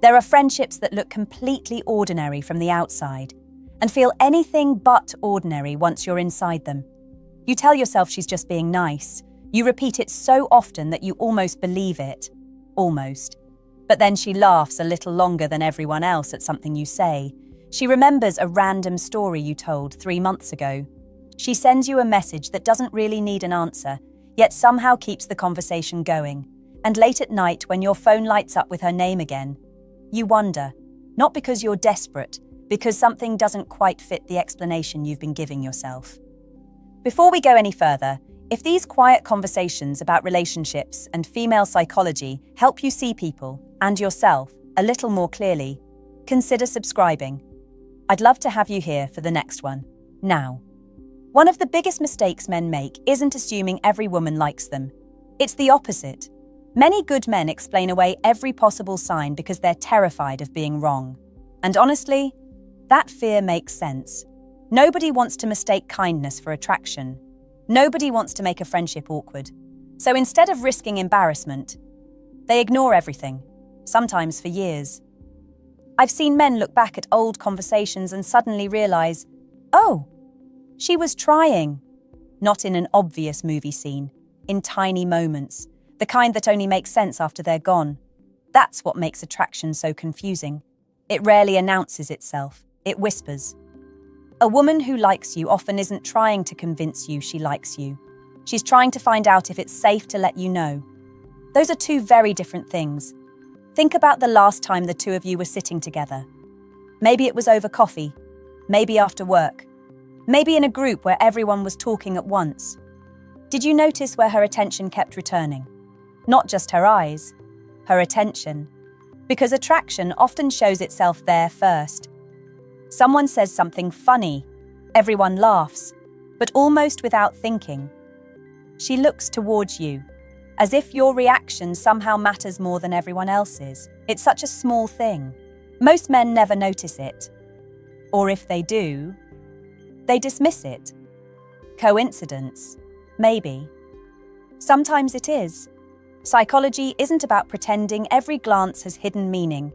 There are friendships that look completely ordinary from the outside and feel anything but ordinary once you're inside them. You tell yourself she's just being nice. You repeat it so often that you almost believe it. Almost. But then she laughs a little longer than everyone else at something you say. She remembers a random story you told 3 months ago. She sends you a message that doesn't really need an answer, yet somehow keeps the conversation going. And late at night, when your phone lights up with her name again, you wonder, not because you're desperate, because something doesn't quite fit the explanation you've been giving yourself. Before we go any further, if these quiet conversations about relationships and female psychology help you see people and yourself a little more clearly, consider subscribing. I'd love to have you here for the next one. Now, one of the biggest mistakes men make isn't assuming every woman likes them. It's the opposite. Many good men explain away every possible sign because they're terrified of being wrong. And honestly, that fear makes sense. Nobody wants to mistake kindness for attraction. Nobody wants to make a friendship awkward. So instead of risking embarrassment, they ignore everything, sometimes for years. I've seen men look back at old conversations and suddenly realize, oh, she was trying. Not in an obvious movie scene, in tiny moments, the kind that only make sense after they're gone. That's what makes attraction so confusing. It rarely announces itself, it whispers. A woman who likes you often isn't trying to convince you she likes you. She's trying to find out if it's safe to let you know. Those are two very different things. Think about the last time the two of you were sitting together. Maybe it was over coffee, maybe after work, maybe in a group where everyone was talking at once. Did you notice where her attention kept returning? Not just her eyes, her attention. Because attraction often shows itself there first. Someone says something funny, everyone laughs, but almost without thinking. She looks towards you, as if your reaction somehow matters more than everyone else's. It's such a small thing. Most men never notice it. Or if they do, they dismiss it. Coincidence? Maybe. Sometimes it is. Psychology isn't about pretending every glance has hidden meaning.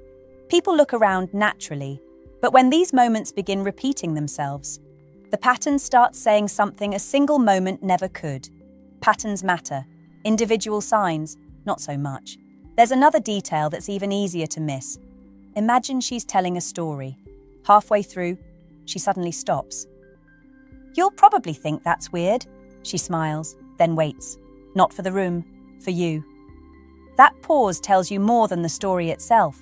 People look around naturally, but when these moments begin repeating themselves, the pattern starts saying something a single moment never could. Patterns matter. Individual signs, not so much. There's another detail that's even easier to miss. Imagine she's telling a story. Halfway through, she suddenly stops. You'll probably think that's weird. She smiles, then waits. Not for the room, for you. That pause tells you more than the story itself.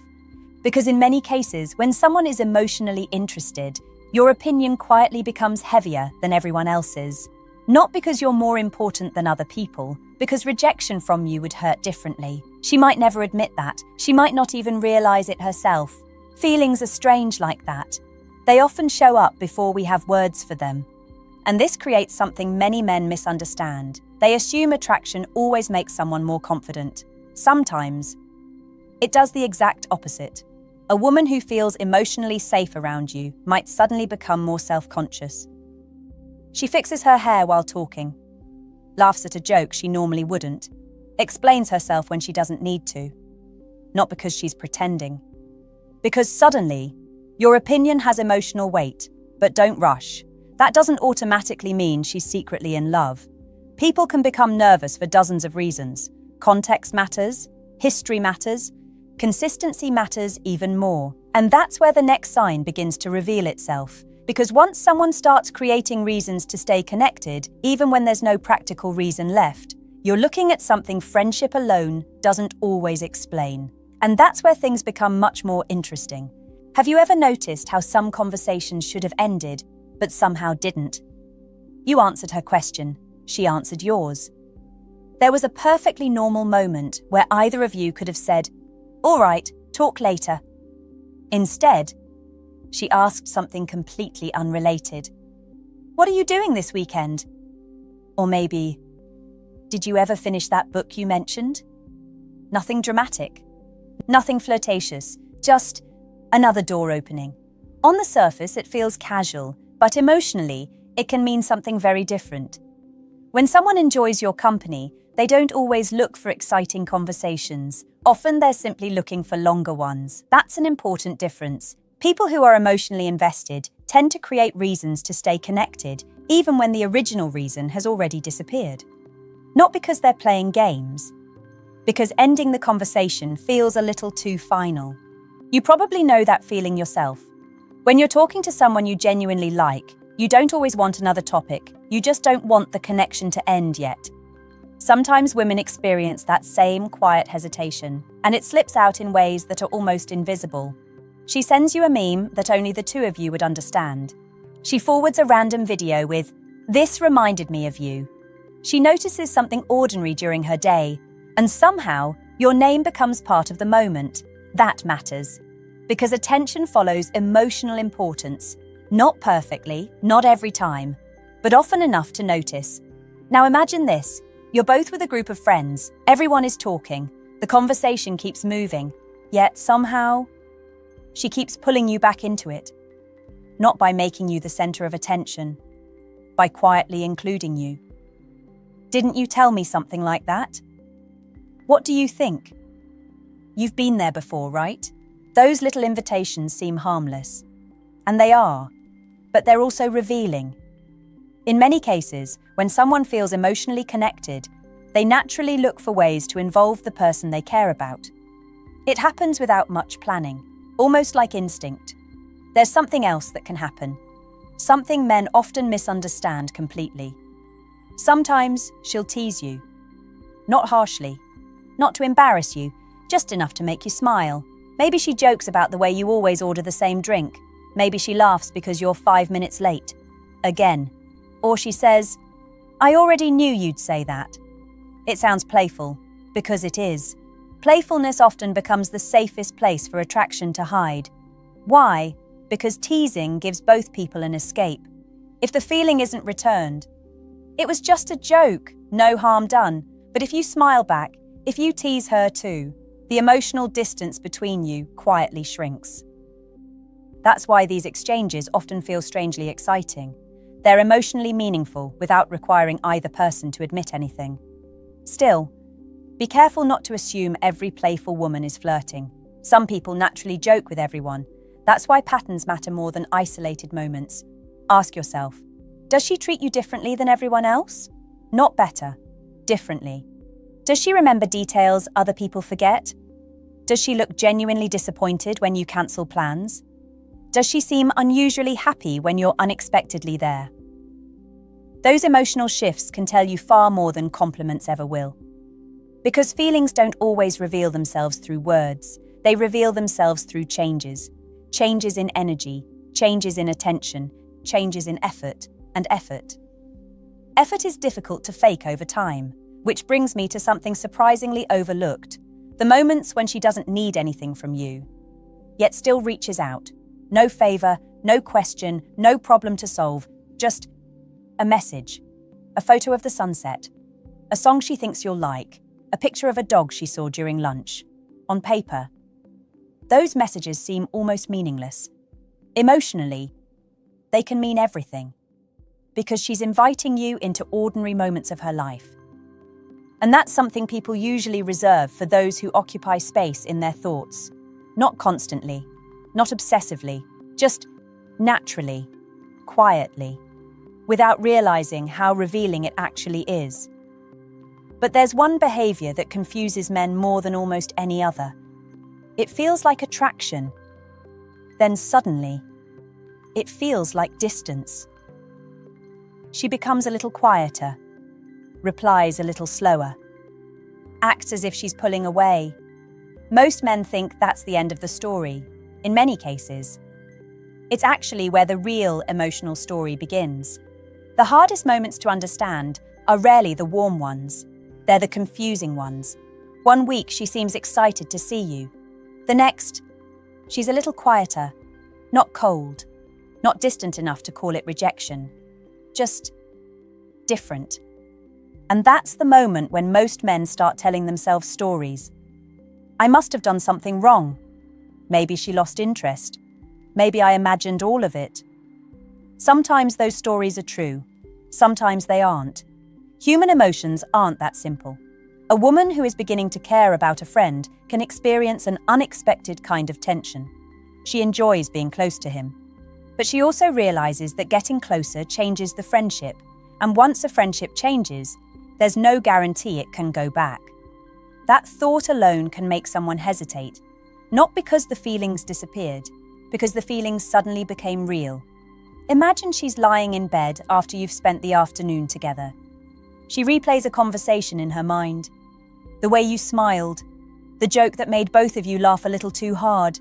Because in many cases, when someone is emotionally interested, your opinion quietly becomes heavier than everyone else's. Not because you're more important than other people, because rejection from you would hurt differently. She might never admit that. She might not even realize it herself. Feelings are strange like that. They often show up before we have words for them. And this creates something many men misunderstand. They assume attraction always makes someone more confident. Sometimes, it does the exact opposite. A woman who feels emotionally safe around you might suddenly become more self-conscious. She fixes her hair while talking, laughs at a joke she normally wouldn't, explains herself when she doesn't need to. Not because she's pretending. Because suddenly, your opinion has emotional weight, but don't rush. That doesn't automatically mean she's secretly in love. People can become nervous for dozens of reasons. Context matters, history matters, consistency matters even more. And that's where the next sign begins to reveal itself. Because once someone starts creating reasons to stay connected, even when there's no practical reason left, you're looking at something friendship alone doesn't always explain. And that's where things become much more interesting. Have you ever noticed how some conversations should have ended, but somehow didn't? You answered her question, she answered yours. There was a perfectly normal moment where either of you could have said, "All right, talk later." Instead, she asked something completely unrelated. "What are you doing this weekend?" Or maybe, "Did you ever finish that book you mentioned?" Nothing dramatic, nothing flirtatious, just another door opening. On the surface, it feels casual, but emotionally, it can mean something very different. When someone enjoys your company, They don't always look for exciting conversations. Often they're simply looking for longer ones. That's an important difference. People who are emotionally invested tend to create reasons to stay connected, even when the original reason has already disappeared. Not because they're playing games, because ending the conversation feels a little too final. You probably know that feeling yourself. When you're talking to someone you genuinely like, you don't always want another topic. You just don't want the connection to end yet. Sometimes women experience that same quiet hesitation, and it slips out in ways that are almost invisible. She sends you a meme that only the two of you would understand. She forwards a random video with, "This reminded me of you." She notices something ordinary during her day, and somehow your name becomes part of the moment. That matters, because attention follows emotional importance. Not perfectly, not every time, but often enough to notice. Now imagine this. You're both with a group of friends. Everyone is talking. The conversation keeps moving. Yet somehow, she keeps pulling you back into it. Not by making you the center of attention, by quietly including you. Didn't you tell me something like that? What do you think? You've been there before, right? Those little invitations seem harmless. And they are, but they're also revealing. In many cases, when someone feels emotionally connected, they naturally look for ways to involve the person they care about. It happens without much planning, almost like instinct. There's something else that can happen, something men often misunderstand completely. Sometimes she'll tease you. Not harshly, not to embarrass you, just enough to make you smile. Maybe she jokes about the way you always order the same drink. Maybe she laughs because you're 5 minutes late. Again. Or she says, "I already knew you'd say that." It sounds playful, because it is. Playfulness often becomes the safest place for attraction to hide. Why? Because teasing gives both people an escape. If the feeling isn't returned, it was just a joke, no harm done. But if you smile back, if you tease her too, the emotional distance between you quietly shrinks. That's why these exchanges often feel strangely exciting. They're emotionally meaningful without requiring either person to admit anything. Still, be careful not to assume every playful woman is flirting. Some people naturally joke with everyone. That's why patterns matter more than isolated moments. Ask yourself, does she treat you differently than everyone else? Not better, differently. Does she remember details other people forget? Does she look genuinely disappointed when you cancel plans? Does she seem unusually happy when you're unexpectedly there? Those emotional shifts can tell you far more than compliments ever will. Because feelings don't always reveal themselves through words, they reveal themselves through changes. Changes in energy, changes in attention, changes in effort, and effort. Effort is difficult to fake over time, which brings me to something surprisingly overlooked. The moments when she doesn't need anything from you, yet still reaches out. No favor, no question, no problem to solve, just a message, a photo of the sunset, a song she thinks you'll like, a picture of a dog she saw during lunch. On paper, those messages seem almost meaningless. Emotionally, they can mean everything, because she's inviting you into ordinary moments of her life. And that's something people usually reserve for those who occupy space in their thoughts. Not constantly, not obsessively, just naturally, quietly, without realizing how revealing it actually is. But there's one behavior that confuses men more than almost any other. It feels like attraction. Then suddenly, it feels like distance. She becomes a little quieter, replies a little slower, acts as if she's pulling away. Most men think that's the end of the story. In many cases, it's actually where the real emotional story begins. The hardest moments to understand are rarely the warm ones. They're the confusing ones. One week she seems excited to see you. The next, she's a little quieter, not cold, not distant enough to call it rejection, just different. And that's the moment when most men start telling themselves stories. I must have done something wrong. Maybe she lost interest. Maybe I imagined all of it. Sometimes those stories are true. Sometimes they aren't. Human emotions aren't that simple. A woman who is beginning to care about a friend can experience an unexpected kind of tension. She enjoys being close to him. But she also realizes that getting closer changes the friendship, and once a friendship changes, there's no guarantee it can go back. That thought alone can make someone hesitate, not because the feelings disappeared, because the feelings suddenly became real. Imagine she's lying in bed after you've spent the afternoon together. She replays a conversation in her mind. The way you smiled, the joke that made both of you laugh a little too hard,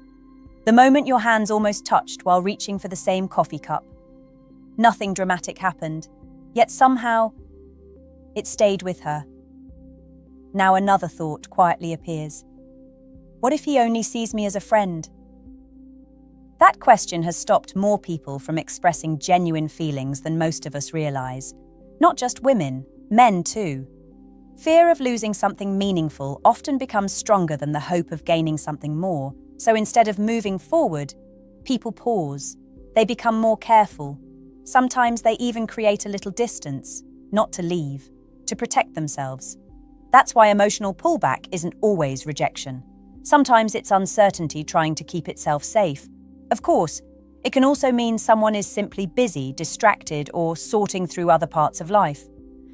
the moment your hands almost touched while reaching for the same coffee cup. Nothing dramatic happened, yet somehow it stayed with her. Now another thought quietly appears. What if he only sees me as a friend? That question has stopped more people from expressing genuine feelings than most of us realize. Not just women, men too. Fear of losing something meaningful often becomes stronger than the hope of gaining something more. So instead of moving forward, people pause. They become more careful. Sometimes they even create a little distance, not to leave, to protect themselves. That's why emotional pullback isn't always rejection. Sometimes it's uncertainty trying to keep itself safe. Of course, it can also mean someone is simply busy, distracted, or sorting through other parts of life.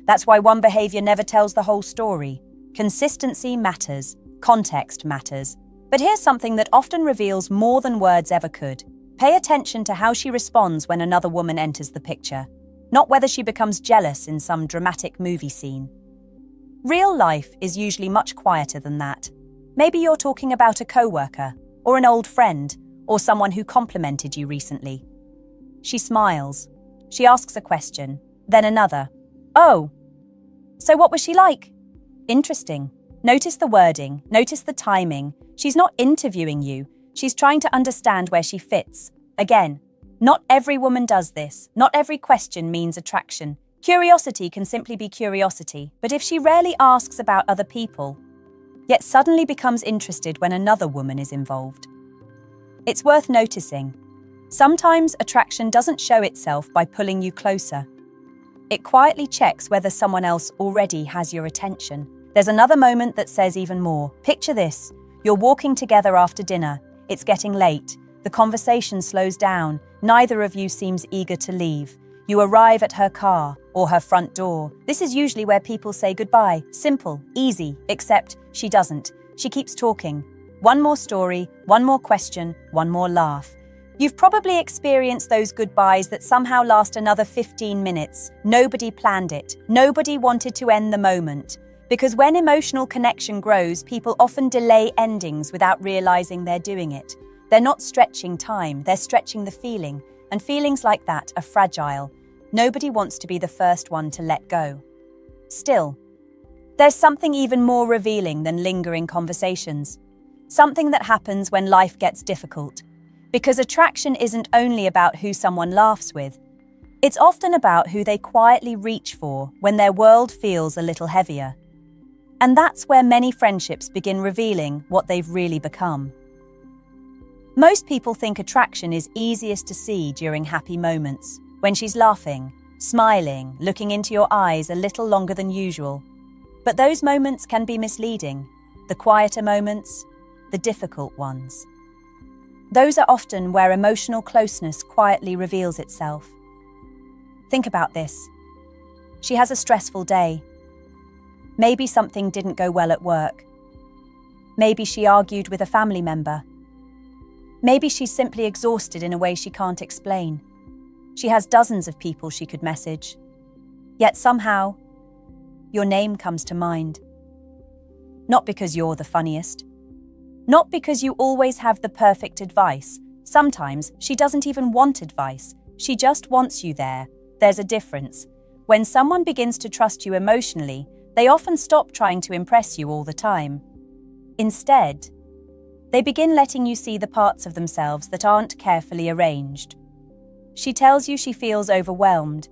That's why one behavior never tells the whole story. Consistency matters, context matters. But here's something that often reveals more than words ever could. Pay attention to how she responds when another woman enters the picture, not whether she becomes jealous in some dramatic movie scene. Real life is usually much quieter than that. Maybe you're talking about a coworker, or an old friend, or someone who complimented you recently. She smiles. She asks a question, then another. Oh, so what was she like? Interesting. Notice the wording, notice the timing. She's not interviewing you. She's trying to understand where she fits. Again, not every woman does this. Not every question means attraction. Curiosity can simply be curiosity, but if she rarely asks about other people, yet suddenly becomes interested when another woman is involved, it's worth noticing. Sometimes attraction doesn't show itself by pulling you closer. It quietly checks whether someone else already has your attention. There's another moment that says even more. Picture this. You're walking together after dinner. It's getting late. The conversation slows down. Neither of you seems eager to leave. You arrive at her car or her front door. This is usually where people say goodbye. Simple, easy, except she doesn't. She keeps talking. One more story, one more question, one more laugh. You've probably experienced those goodbyes that somehow last another 15 minutes. Nobody planned it. Nobody wanted to end the moment. Because when emotional connection grows, people often delay endings without realizing they're doing it. They're not stretching time, they're stretching the feeling. And feelings like that are fragile. Nobody wants to be the first one to let go. Still, there's something even more revealing than lingering conversations. Something that happens when life gets difficult. Because attraction isn't only about who someone laughs with. It's often about who they quietly reach for when their world feels a little heavier. And that's where many friendships begin revealing what they've really become. Most people think attraction is easiest to see during happy moments, when she's laughing, smiling, looking into your eyes a little longer than usual. But those moments can be misleading. The quieter moments, the difficult ones. Those are often where emotional closeness quietly reveals itself. Think about this. She has a stressful day. Maybe something didn't go well at work. Maybe she argued with a family member. Maybe she's simply exhausted in a way she can't explain. She has dozens of people she could message. Yet somehow, your name comes to mind. Not because you're the funniest. Not because you always have the perfect advice. Sometimes she doesn't even want advice. She just wants you there. There's a difference. When someone begins to trust you emotionally, they often stop trying to impress you all the time. Instead, they begin letting you see the parts of themselves that aren't carefully arranged. She tells you she feels overwhelmed.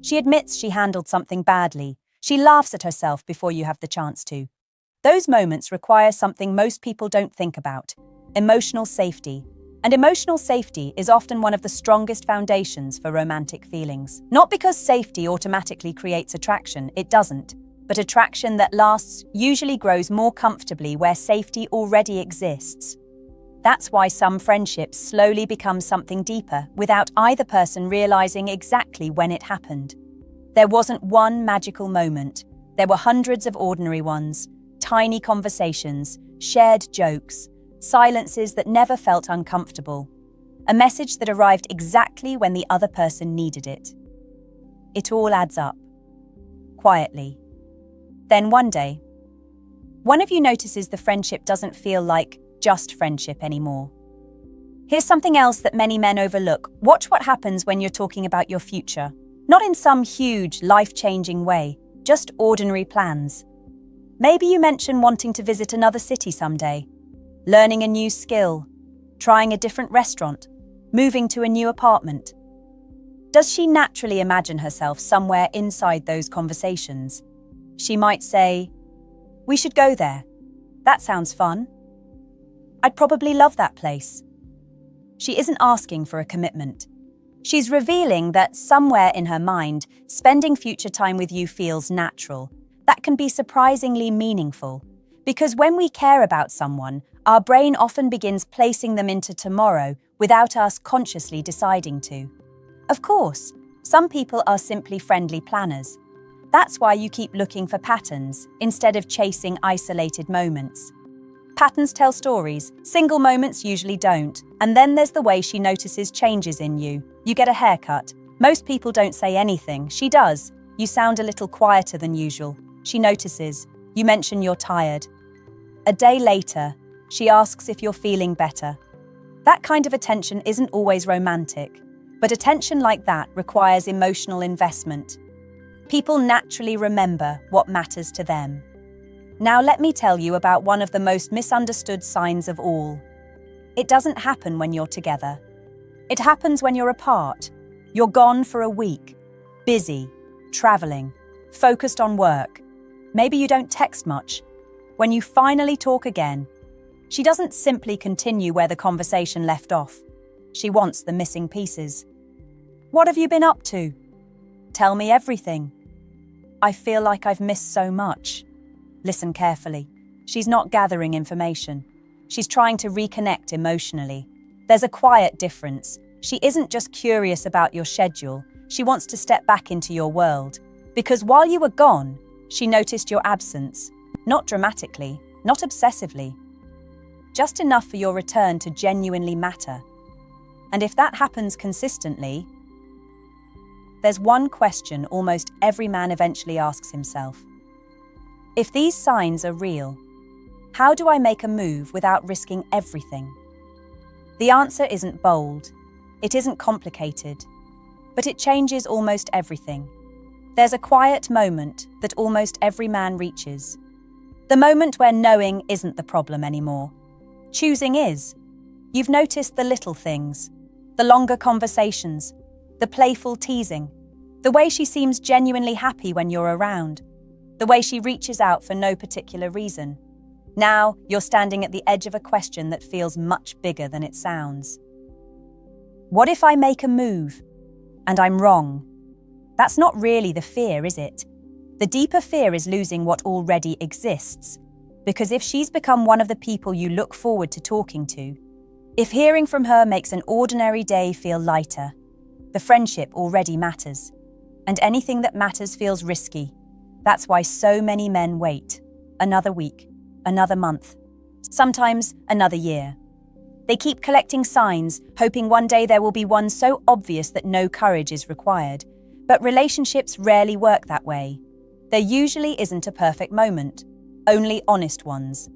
She admits she handled something badly. She laughs at herself before you have the chance to. Those moments require something most people don't think about: emotional safety. And emotional safety is often one of the strongest foundations for romantic feelings. Not because safety automatically creates attraction, it doesn't. but attraction that lasts usually grows more comfortably where safety already exists. That's why some friendships slowly become something deeper without either person realizing exactly when it happened. There wasn't one magical moment. There were hundreds of ordinary ones, tiny conversations, shared jokes, silences that never felt uncomfortable. A message that arrived exactly when the other person needed it. It all adds up. Quietly. Then one day, one of you notices the friendship doesn't feel like just friendship anymore. Here's something else that many men overlook. Watch what happens when you're talking about your future. Not in some huge, life-changing way, just ordinary plans. Maybe you mention wanting to visit another city someday, learning a new skill, trying a different restaurant, moving to a new apartment. Does she naturally imagine herself somewhere inside those conversations? She might say, "We should go there. That sounds fun. I'd probably love that place." She isn't asking for a commitment. She's revealing that somewhere in her mind, spending future time with you feels natural. That can be surprisingly meaningful, because when we care about someone, our brain often begins placing them into tomorrow without us consciously deciding to. Of course, some people are simply friendly planners. That's why you keep looking for patterns instead of chasing isolated moments. Patterns tell stories, single moments usually don't. And then there's the way she notices changes in you. You get a haircut. Most people don't say anything. She does. You sound a little quieter than usual. She notices. You mention you're tired. A day later, she asks if you're feeling better. That kind of attention isn't always romantic, but attention like that requires emotional investment. People naturally remember what matters to them. Now let me tell you about one of the most misunderstood signs of all. It doesn't happen when you're together. It happens when you're apart. You're gone for a week, busy, traveling, focused on work. Maybe you don't text much. When you finally talk again, she doesn't simply continue where the conversation left off. She wants the missing pieces. What have you been up to? Tell me everything. I feel like I've missed so much. Listen carefully. She's not gathering information. She's trying to reconnect emotionally. There's a quiet difference. She isn't just curious about your schedule. She wants to step back into your world. Because while you were gone, she noticed your absence. Not dramatically, not obsessively. Just enough for your return to genuinely matter. And if that happens consistently, there's one question almost every man eventually asks himself. If these signs are real, how do I make a move without risking everything? The answer isn't bold, it isn't complicated, but it changes almost everything. There's a quiet moment that almost every man reaches. The moment where knowing isn't the problem anymore. Choosing is. You've noticed the little things, the longer conversations, the playful teasing, the way she seems genuinely happy when you're around, the way she reaches out for no particular reason. Now you're standing at the edge of a question that feels much bigger than it sounds. What if I make a move and I'm wrong? That's not really the fear, is it? The deeper fear is losing what already exists. Because if she's become one of the people you look forward to talking to, if hearing from her makes an ordinary day feel lighter, the friendship already matters. And anything that matters feels risky. That's why so many men wait. Another week, another month, sometimes another year. They keep collecting signs, hoping one day there will be one so obvious that no courage is required. But relationships rarely work that way. There usually isn't a perfect moment, only honest ones.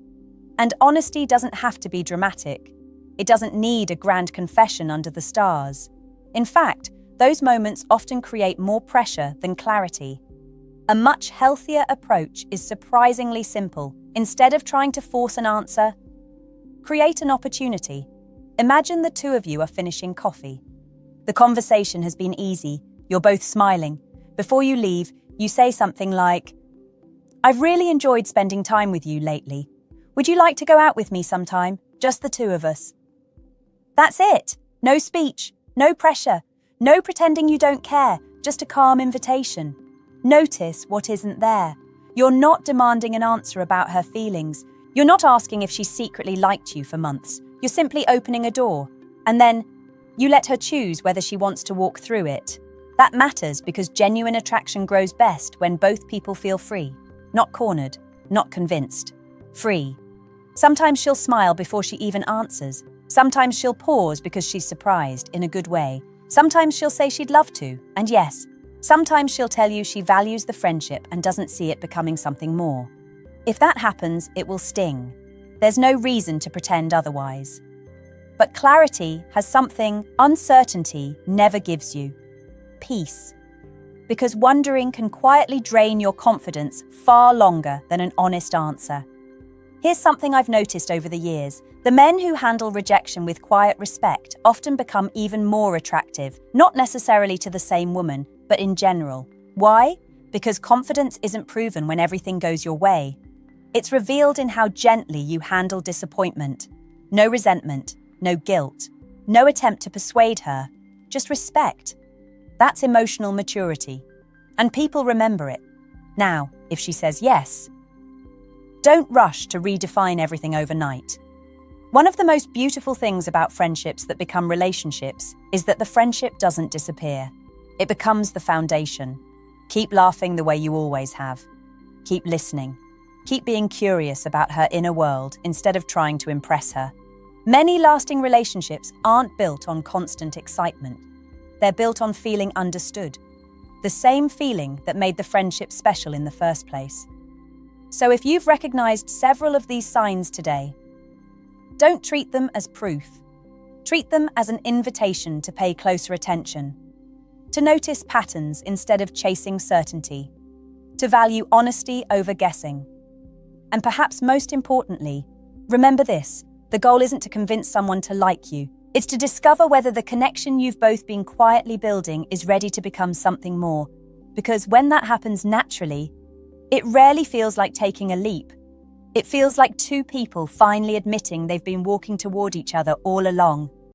And honesty doesn't have to be dramatic. It doesn't need a grand confession under the stars. In fact, those moments often create more pressure than clarity. A much healthier approach is surprisingly simple. Instead of trying to force an answer, create an opportunity. Imagine the two of you are finishing coffee. The conversation has been easy. You're both smiling. Before you leave, you say something like, "I've really enjoyed spending time with you lately. Would you like to go out with me sometime? Just the two of us." That's it. No speech, no pressure, no pretending you don't care, just a calm invitation. Notice what isn't there. You're not demanding an answer about her feelings. You're not asking if she secretly liked you for months. You're simply opening a door, and then you let her choose whether she wants to walk through it. That matters because genuine attraction grows best when both people feel free, not cornered, not convinced. Free. Sometimes she'll smile before she even answers. Sometimes she'll pause because she's surprised, in a good way. Sometimes she'll say she'd love to, and yes, sometimes she'll tell you she values the friendship and doesn't see it becoming something more. If that happens, it will sting. There's no reason to pretend otherwise. But clarity has something uncertainty never gives you: peace. Because wondering can quietly drain your confidence far longer than an honest answer. Here's something I've noticed over the years. The men who handle rejection with quiet respect often become even more attractive, not necessarily to the same woman, but in general. Why? Because confidence isn't proven when everything goes your way. It's revealed in how gently you handle disappointment. No resentment, no guilt, no attempt to persuade her, just respect. That's emotional maturity. And people remember it. Now, if she says yes, don't rush to redefine everything overnight. One of the most beautiful things about friendships that become relationships is that the friendship doesn't disappear. It becomes the foundation. Keep laughing the way you always have. Keep listening. Keep being curious about her inner world instead of trying to impress her. Many lasting relationships aren't built on constant excitement. They're built on feeling understood. The same feeling that made the friendship special in the first place. So if you've recognized several of these signs today, don't treat them as proof. Treat them as an invitation to pay closer attention, to notice patterns instead of chasing certainty, to value honesty over guessing. And perhaps most importantly, remember this: the goal isn't to convince someone to like you. It's to discover whether the connection you've both been quietly building is ready to become something more. Because when that happens naturally, it rarely feels like taking a leap. It feels like two people finally admitting they've been walking toward each other all along.